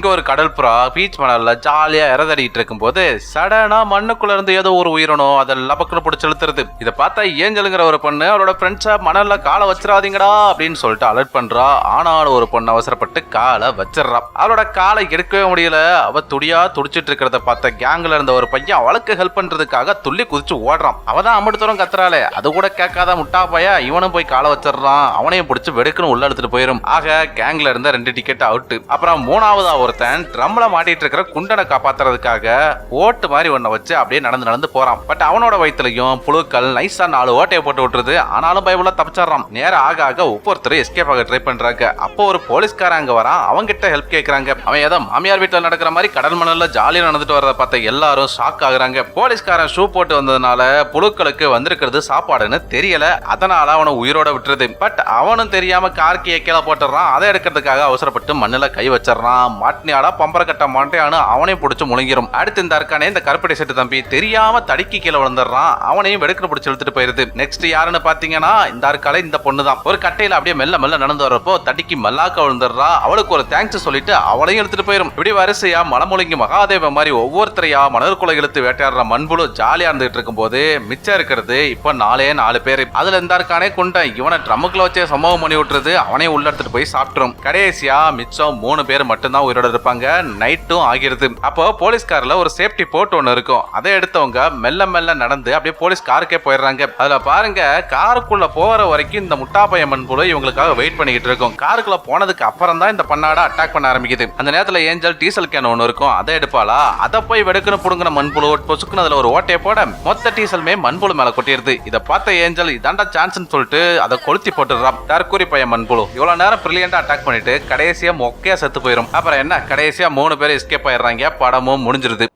இங்க ஒரு கடல் புறா பீச் மணல்ல ஜாலியா இறதடிட்டு இருக்கும் போது சடனா மண்ணுக்குள்ள இருந்து ஏதோ ஒரு உயிரினம் அதை லபக்குன்னு பிடிச்சி இழுத்துருது. இதை பார்த்தா ஏஞ்சலுங்கிற ஒரு பொண்ணு அவரோட ஃப்ரெண்ட்ஸா மணல்ல காலை வச்சிடாதீங்கடா அப்படின்னு சொல்லிட்டு அலர்ட் பண்றா. ஆனாலும் ஒரு பொண்ணு அவசரப்பட்டு காலை வச்சிடறா. அவளோட காலை எடுக்கவே முடியல. அவ துடியா துடிச்சிட்டு இருக்கிறத பார்த்த கேங்ல இருந்த ஒரு பையன் அவளுக்கு ஹெல்ப் பண்றதுக்காக துள்ளி குதிச்சு ஓடுறான். அவதான் அம்பட்டு தூரம் கத்துறாளே, அது கூட கேட்காத முட்டா பையா இவனும் போய் காலை வச்சிடறான். அவனையும் பிடிச்சி வெடுக்குன்னு உள்ள எடுத்துட்டு போயிரும். ஆக கேங்ல இருந்த 2 டிக்கெட் அவுட். அப்புறம் 3ஆவதா ஒருத்தன் ட்ரம்ல மாட்டிட்டு இருக்கிற குண்டனை காப்பாத்துறதுக்காக ஓட்டு மாதிரி ஒன்ன வச்சு அப்படியே நடந்து போறான். பட் அவனோட வயிற்றுலயும் புழுக்கள் நைஸா 4 ஓட்டையை போட்டு விட்டுருது. ஆனாலும் பயவுல தப்பிச்சிடறான். நேரம் ஆக ஒவ்வொருத்தர் எஸ்கேப் ஆக ட்ரை பண்றாங்க. அப்போ ஒரு போலீஸ்காரன் அங்க வரான். அவங்க கிட்ட ஹெல்ப் கேட்கறாங்க. அவன் ஏதோ மாமியார் வீட்டுல நடக்கிற மாதிரி கடல் மணல்ல ஜாலியா நடந்துட்டு வரத பார்த்த எல்லாரும் ஷாக் ஆகுறாங்க. போலீஸ்காரன் ஷூ போட்டு வந்ததுனால புழுக்களுக்கு வந்திருக்கிறது சாப்பாடுன்னு தெரியல. அதனால அவனை உயிரோட விட்டுருது. பட் அவனும் தெரியாம கார்கியை கீழே போட்டுறான். அதை எடுக்கிறதுக்காக அவசரப்பட்டு மண்ணுல கை வச்சிடறான். மாட்டினியாடா பம்பர கட்ட மாட்டேன்னு அவனையும் பிடிச்சு முழுங்கிரும். அடுத்து இந்த இருக்கானே இந்த கருப்பட்டி செட்டு தம்பி தெரியாம தடுக்கி கீழே விழுந்துடுறான். அவனையும் வெடுக்கு பிடிச்சு இழுத்துட்டு போயிருது. நெக்ஸ்ட் யாருன்னு பாத்தீங்கன்னா இந்த இருக்கால இந்த பொண்ணு தான். ஒரு கட்டையில அப்படியே மெல்ல மெல்ல நடந்து வரப்போ தடுக்கி மல்லாக்க விழுந்துடுறா. அவளுக்கு ஒரு தேங்க்ஸ் சொல்லிட்டு அவளையும் எடுத்துட்டு போயிரும். இப்படி வரிசையா மலமுழுங்கி மகாதேவ மாதிரி ஒவ்வொருத்தரையா மணற்குலை இழுத்து வேட்டையாடுற மண்புழு ஜாலியா இருந்துட்டு இருக்கும் போது மிச்சம் இருக்கிறது இப்ப 4 பேரு. அதுல இந்த இருக்கானே குண்டன் இவனை ட்ரம்முக்குள்ள வச்சே சம்பவம் பண்ணி விட்டுறது. அவனையும் உள்ள எடுத்துட்டு போய் சாப்பிட்டுரும். கடைசியா மிச்சம் 3 பேர் மட்டும்தான் உயிரோட இருப்பாங்க. நைட்டும் ஆகிருது. அப்போ போலீஸ்கார்ல ஒரு சேஃப்டி போட் ஒன்னு இருக்கும். அதை எடுத்தவங்க மெல்ல மெல்ல நடந்து அப்படியே போலீஸ் காருக்கே போயிடுறாங்க. அதுல பாருங்க காருக்குள்ள போற வரைக்கும் இந்த முட்டாப்பைய மண்புழு இவங்களுக்காக வெயிட் பண்ணிக்கிட்டு இருக்கும். காருக்குள்ள போனதுக்கு அப்புறம் தான் இந்த பண்ணாட அட்டாக் பண்ண ஆரம்பிக்குது. அந்த நேரத்துல ஏஞ்சல் டீசல் கேன் ஒன்னு இருக்கும். அதை எடுப்பாளா. அதை போய் வெடுக்குன்னு புடுங்கின மண்புழு பொசுக்குன்னு அதுல ஒரு ஓட்டையை போட மொத்த டீசலுமே மண்புழு மேல கொட்டிடுது. இதை பார்த்த ஏஞ்சல் இதாண்டா சான்ஸ்னு சொல்லிட்டு அதை கொளுத்தி போட்டுறான். தற்கூரி பையன் மண்புழு இவ்வளவு நேரம் பிரில்லியண்டா அட்டாக் பண்ணிட்டு கடைசியா மொக்கையா செத்து போயிரும். அப்புறம் என்ன கடைசியா 3 பேர் எஸ்கேப் ஆயிடுறாங்க. படமும் முடிஞ்சிருது.